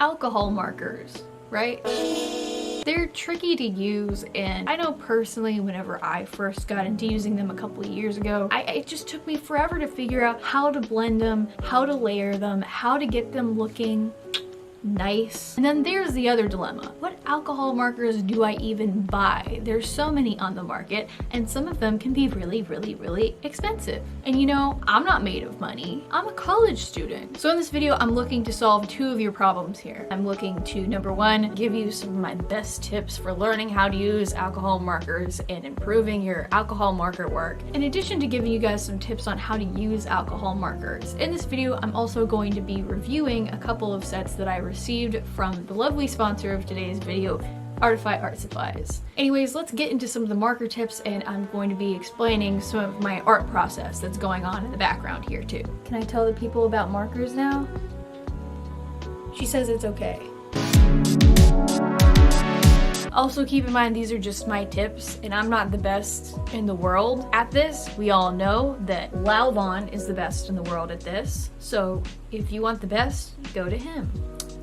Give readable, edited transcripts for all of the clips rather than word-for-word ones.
alcohol markers, right? They're tricky to use, and I know personally whenever I first got into using them a couple of years ago, it just took me forever to figure out how to blend them, how to layer them, how to get them looking nice. And then there's the other dilemma. What alcohol markers do I even buy? There's so many on the market, and some of them can be really expensive. And you know, I'm not made of money. I'm a college student. So in this video, I'm looking to solve two of your problems here. I'm looking to, number one, give you some of my best tips for learning how to use alcohol markers and improving your alcohol marker work, in addition to giving you guys some tips on how to use alcohol markers. In this video, I'm also going to be reviewing a couple of sets that I received from the lovely sponsor of today's video, Artify art supplies. Anyways, let's get into some of the marker tips, and I'm going to be explaining some of my art process that's going on in the background here too. Can I tell the people about markers now? She says it's okay. Also keep in mind, these are just my tips, and I'm not the best in the world at this. We all know that Laovaan is the best in the world at this. So if you want the best, go to him.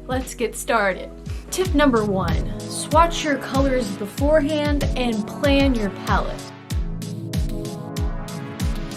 Let's get started. Tip number one, swatch your colors beforehand and plan your palette.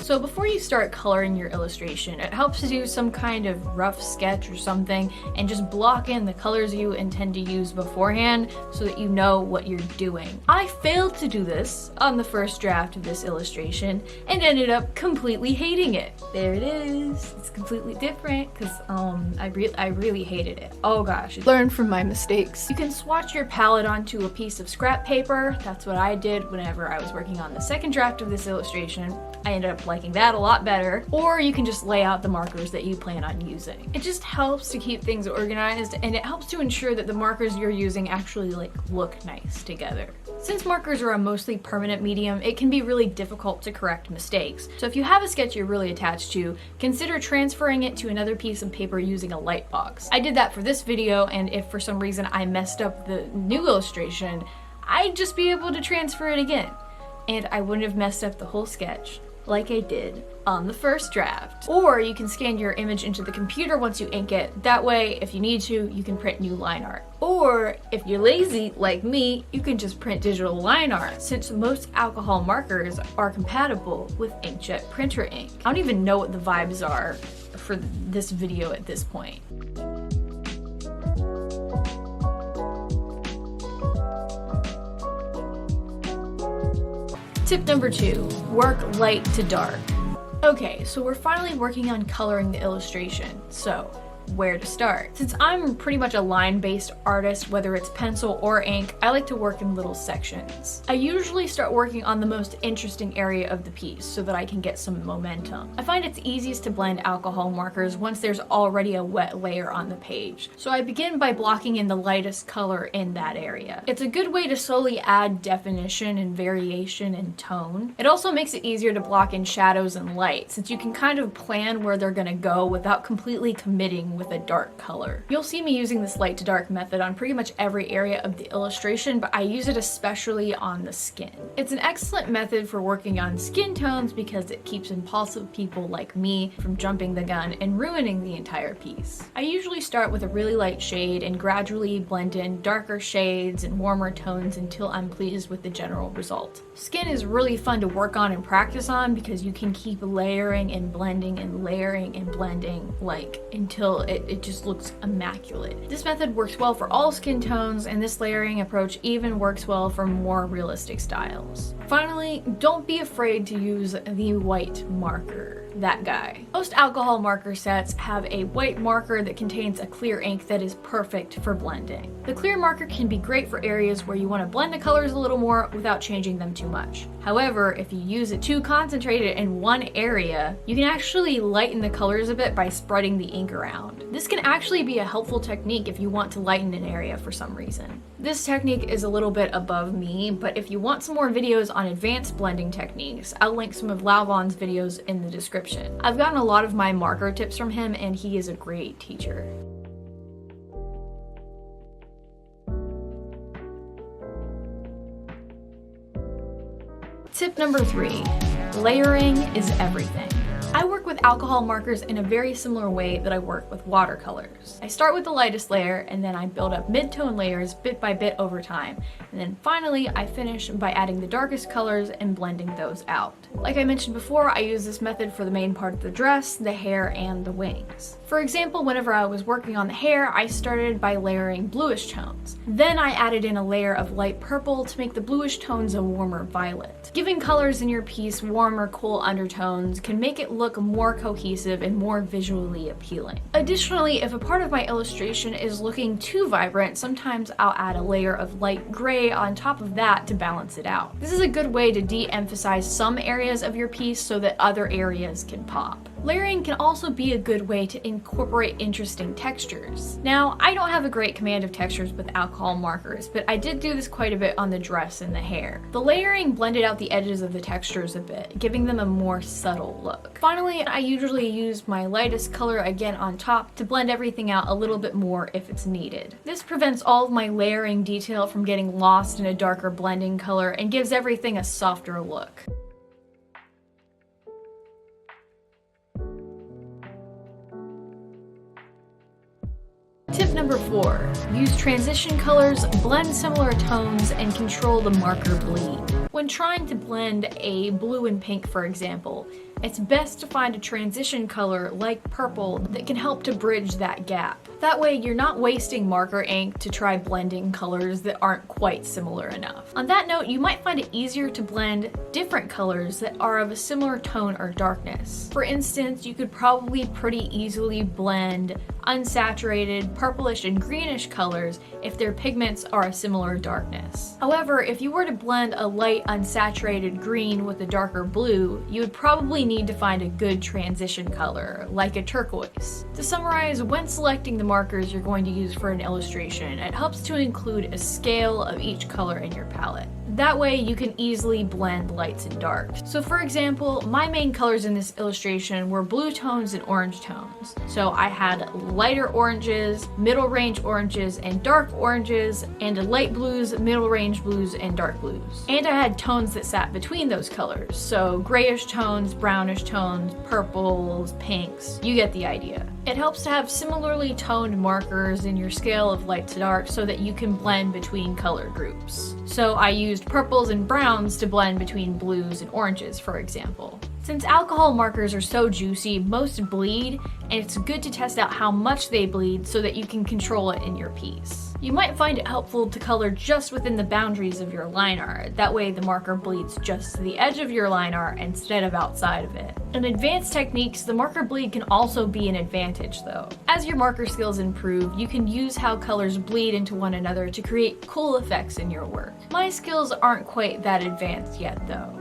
So before you start coloring your illustration, it helps to do some kind of rough sketch or something and just block in the colors you intend to use beforehand so that you know what you're doing. I failed to do this on the first draft of this illustration and ended up completely hating it. There it is. It's completely different because I really hated it. Oh gosh. Learn from my mistakes. You can swatch your palette onto a piece of scrap paper. That's what I did whenever I was working on the second draft of this illustration. I ended up liking that a lot better. Or you can just lay out the markers that you plan on using. It just helps to keep things organized, and it helps to ensure that the markers you're using actually look nice together. Since markers are a mostly permanent medium, it can be really difficult to correct mistakes. So if you have a sketch you're really attached to, consider transferring it to another piece of paper using a light box. I did that for this video, and if for some reason I messed up the new illustration, I'd just be able to transfer it again, and I wouldn't have messed up the whole sketch like I did on the first draft. Or you can scan your image into the computer once you ink it. That way, if you need to, you can print new line art. Or if you're lazy like me, you can just print digital line art, since most alcohol markers are compatible with inkjet printer ink. I don't even know what the vibes are for this video at this point. Tip number two, work light to dark. Okay, so we're finally working on coloring the illustration. So where to start? Since I'm pretty much a line-based artist, whether it's pencil or ink, I like to work in little sections. I usually start working on the most interesting area of the piece so that I can get some momentum. I find it's easiest to blend alcohol markers once there's already a wet layer on the page. So I begin by blocking in the lightest color in that area. It's a good way to slowly add definition and variation in tone. It also makes it easier to block in shadows and light, since you can kind of plan where they're gonna go without completely committing with a dark color. You'll see me using this light to dark method on pretty much every area of the illustration, but I use it especially on the skin. It's an excellent method for working on skin tones because it keeps impulsive people like me from jumping the gun and ruining the entire piece. I usually start with a really light shade and gradually blend in darker shades and warmer tones until I'm pleased with the general result. Skin is really fun to work on and practice on because you can keep layering and blending and layering and blending until it just looks immaculate. This method works well for all skin tones, and this layering approach even works well for more realistic styles. Finally, don't be afraid to use the white marker. That guy. Most alcohol marker sets have a white marker that contains a clear ink that is perfect for blending. The clear marker can be great for areas where you want to blend the colors a little more without changing them too much. However, if you use it too concentrated in one area, you can actually lighten the colors a bit by spreading the ink around. This can actually be a helpful technique if you want to lighten an area for some reason. This technique is a little bit above me, but if you want some more videos on advanced blending techniques, I'll link some of Laovaan's videos in the description. I've gotten a lot of my marker tips from him, and he is a great teacher. Tip number 3, layering is everything. I work with alcohol markers in a very similar way that I work with watercolors. I start with the lightest layer and then I build up mid-tone layers bit by bit over time. And then finally I finish by adding the darkest colors and blending those out. Like I mentioned before, I use this method for the main part of the dress, the hair, and the wings. For example, whenever I was working on the hair, I started by layering bluish tones. Then I added in a layer of light purple to make the bluish tones a warmer violet. Giving colors in your piece warm or cool undertones can make it look more cohesive and more visually appealing. Additionally, if a part of my illustration is looking too vibrant, sometimes I'll add a layer of light gray on top of that to balance it out. This is a good way to de-emphasize some areas of your piece so that other areas can pop. Layering can also be a good way to incorporate interesting textures. Now, I don't have a great command of textures with alcohol markers, but I did do this quite a bit on the dress and the hair. The layering blended out the edges of the textures a bit, giving them a more subtle look. Finally, I usually use my lightest color again on top to blend everything out a little bit more if it's needed. This prevents all of my layering detail from getting lost in a darker blending color and gives everything a softer look. Tip number 4, use transition colors, blend similar tones, and control the marker bleed. When trying to blend a blue and pink, for example, it's best to find a transition color like purple that can help to bridge that gap. That way you're not wasting marker ink to try blending colors that aren't quite similar enough. On that note, you might find it easier to blend different colors that are of a similar tone or darkness. For instance, you could probably pretty easily blend unsaturated purplish and greenish colors if their pigments are a similar darkness. However, if you were to blend a light unsaturated green with a darker blue, you would probably need to find a good transition color, like a turquoise. To summarize, when selecting the markers you're going to use for an illustration, it helps to include a scale of each color in your palette. That way you can easily blend lights and darks. So for example, my main colors in this illustration were blue tones and orange tones. So I had lighter oranges, middle range oranges, and dark oranges, and light blues, middle range blues, and dark blues. And I had tones that sat between those colors. So grayish tones, brownish tones, purples, pinks, you get the idea. It helps to have similarly toned markers in your scale of light to dark so that you can blend between color groups. So I used purples and browns to blend between blues and oranges, for example. Since alcohol markers are so juicy, most bleed, and it's good to test out how much they bleed so that you can control it in your piece. You might find it helpful to color just within the boundaries of your line art. That way the marker bleeds just to the edge of your line art instead of outside of it. In advanced techniques, the marker bleed can also be an advantage though. As your marker skills improve, you can use how colors bleed into one another to create cool effects in your work. My skills aren't quite that advanced yet though.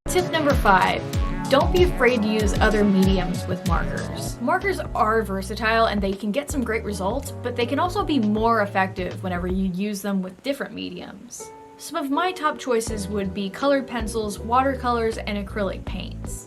Tip number 5. Don't be afraid to use other mediums with markers. Markers are versatile and they can get some great results, but they can also be more effective whenever you use them with different mediums. Some of my top choices would be colored pencils, watercolors, and acrylic paints.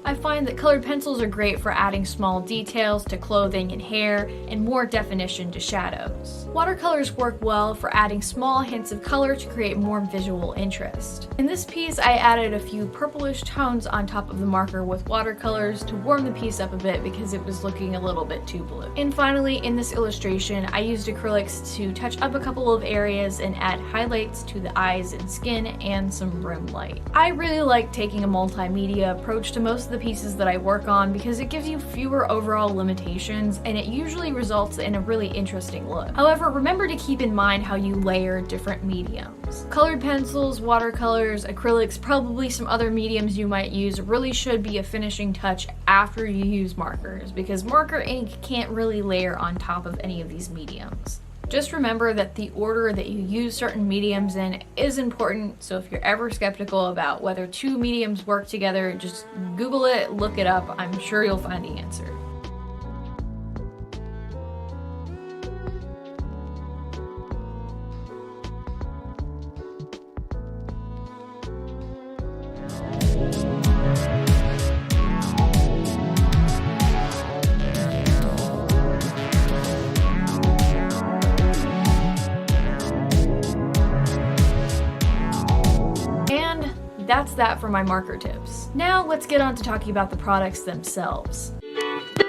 I find that colored pencils are great for adding small details to clothing and hair and more definition to shadows. Watercolors work well for adding small hints of color to create more visual interest. In this piece, I added a few purplish tones on top of the marker with watercolors to warm the piece up a bit because it was looking a little bit too blue. And finally, in this illustration, I used acrylics to touch up a couple of areas and add highlights to the eyes and skin and some rim light. I really like taking a multimedia approach to most of the pieces that I work on because it gives you fewer overall limitations and it usually results in a really interesting look. However, remember to keep in mind how you layer different mediums. Colored pencils, watercolors, acrylics, probably some other mediums you might use really should be a finishing touch after you use markers because marker ink can't really layer on top of any of these mediums. Just remember that the order that you use certain mediums in is important, so if you're ever skeptical about whether two mediums work together, just Google it, look it up, I'm sure you'll find the answer. that's that for my marker tips. Now let's get on to talking about the products themselves.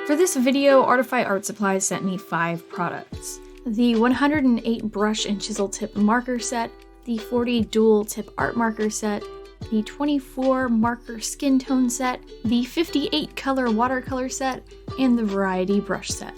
For this video, Artify Art Supplies sent me 5 products. The 108 brush and chisel tip marker set, the 40 dual tip art marker set, the 24 marker skin tone set, the 58 color watercolor set, and the variety brush set.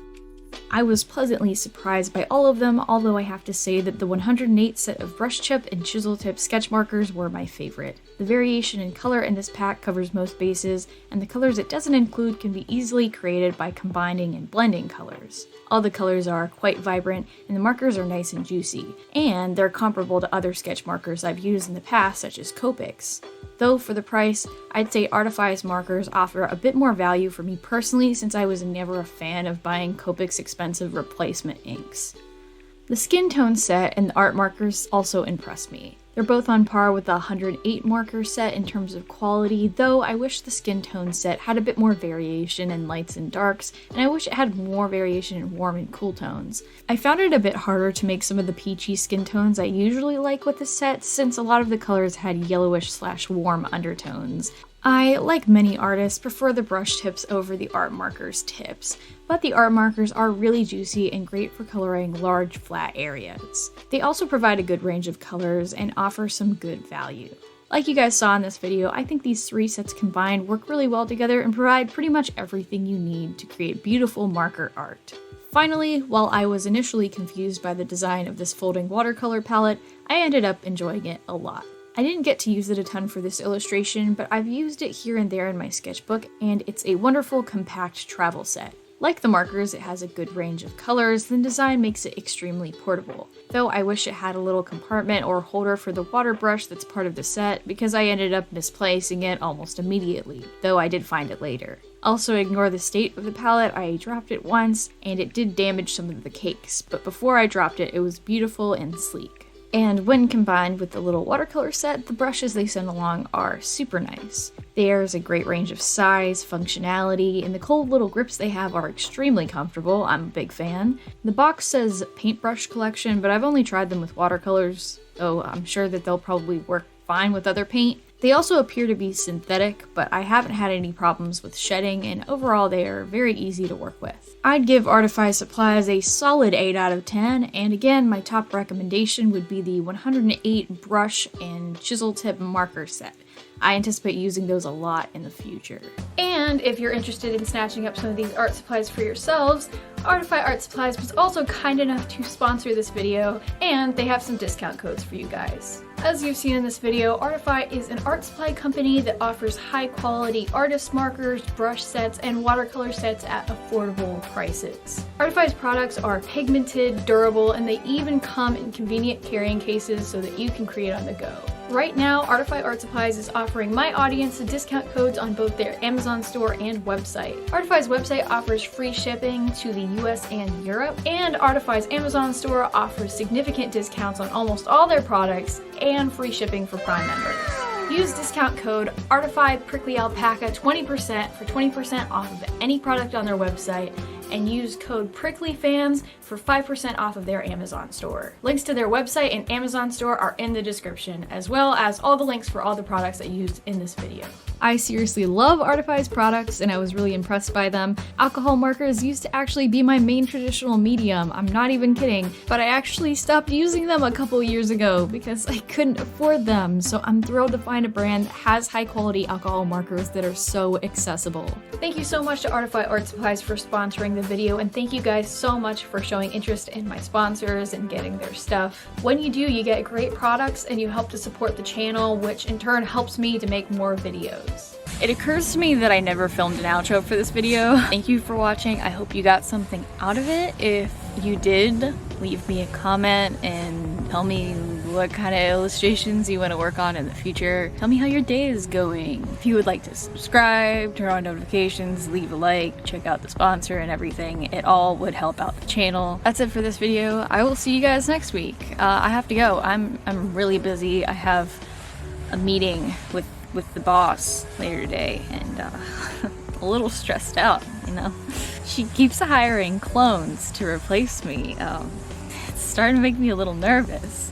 I was pleasantly surprised by all of them, although I have to say that the 108 set of brush tip and chisel tip sketch markers were my favorite. The variation in color in this pack covers most bases, and the colors it doesn't include can be easily created by combining and blending colors. All the colors are quite vibrant, and the markers are nice and juicy, and they're comparable to other sketch markers I've used in the past, such as Copics. Though for the price, I'd say Artify's markers offer a bit more value for me personally, since I was never a fan of buying Copic's expensive replacement inks. The skin tone set and the art markers also impressed me. They're both on par with the 108 marker set in terms of quality, though I wish the skin tone set had a bit more variation in lights and darks, and I wish it had more variation in warm and cool tones. I found it a bit harder to make some of the peachy skin tones I usually like with the set, since a lot of the colors had yellowish/warm undertones. I, like many artists, prefer the brush tips over the art markers tips, but the art markers are really juicy and great for coloring large flat areas. They also provide a good range of colors and offer some good value. Like you guys saw in this video, I think these 3 sets combined work really well together and provide pretty much everything you need to create beautiful marker art. Finally, while I was initially confused by the design of this folding watercolor palette, I ended up enjoying it a lot. I didn't get to use it a ton for this illustration, but I've used it here and there in my sketchbook, and it's a wonderful compact travel set. Like the markers, it has a good range of colors, the design makes it extremely portable. Though I wish it had a little compartment or holder for the water brush that's part of the set, because I ended up misplacing it almost immediately, though I did find it later. Also ignore the state of the palette, I dropped it once, and it did damage some of the cakes, but before I dropped it, it was beautiful and sleek. And when combined with the little watercolor set, the brushes they send along are super nice. There's a great range of size, functionality, and the cold little grips they have are extremely comfortable. I'm a big fan. The box says paintbrush collection, but I've only tried them with watercolors, though I'm sure that they'll probably work fine with other paint. They also appear to be synthetic, but I haven't had any problems with shedding, and overall they are very easy to work with. I'd give Artify Supplies a solid 8 out of 10, and again, my top recommendation would be the 108 brush and chisel tip marker set. I anticipate using those a lot in the future. And if you're interested in snatching up some of these art supplies for yourselves, Artify Art Supplies was also kind enough to sponsor this video, and they have some discount codes for you guys. As you've seen in this video, Artify is an art supply company that offers high quality artist markers, brush sets, and watercolor sets at affordable prices. Artify's products are pigmented, durable, and they even come in convenient carrying cases so that you can create on the go. Right now, Artify Art Supplies is offering my audience discount codes on both their Amazon store and website. Artify's website offers free shipping to the US and Europe, and Artify's Amazon store offers significant discounts on almost all their products and free shipping for Prime members. Use discount code ARTIFYPRICKLYALPACA 20% for 20% off of any product on their website, and use code PRICKLYFANS for 5% off of their Amazon store. Links to their website and Amazon store are in the description, as well as all the links for all the products I used in this video. I seriously love Artify's products, and I was really impressed by them. Alcohol markers used to actually be my main traditional medium, I'm not even kidding, but I actually stopped using them a couple years ago because I couldn't afford them, so I'm thrilled to find a brand that has high quality alcohol markers that are so accessible. Thank you so much to Artify Art Supplies for sponsoring the video, and thank you guys so much for showing interest in my sponsors and getting their stuff. When you do, you get great products and you help to support the channel, which in turn helps me to make more videos. It occurs to me that I never filmed an outro for this video. Thank you for watching. I hope you got something out of it. If you did, leave me a comment and tell me what kind of illustrations you want to work on in the future. Tell me how your day is going. If you would like to subscribe, turn on notifications, leave a like, check out the sponsor and everything, it all would help out the channel. That's it for this video. I will see you guys next week. I have to go. I'm really busy. I have a meeting with the boss later today, and a little stressed out, you know? She keeps hiring clones to replace me. It's starting to make me a little nervous.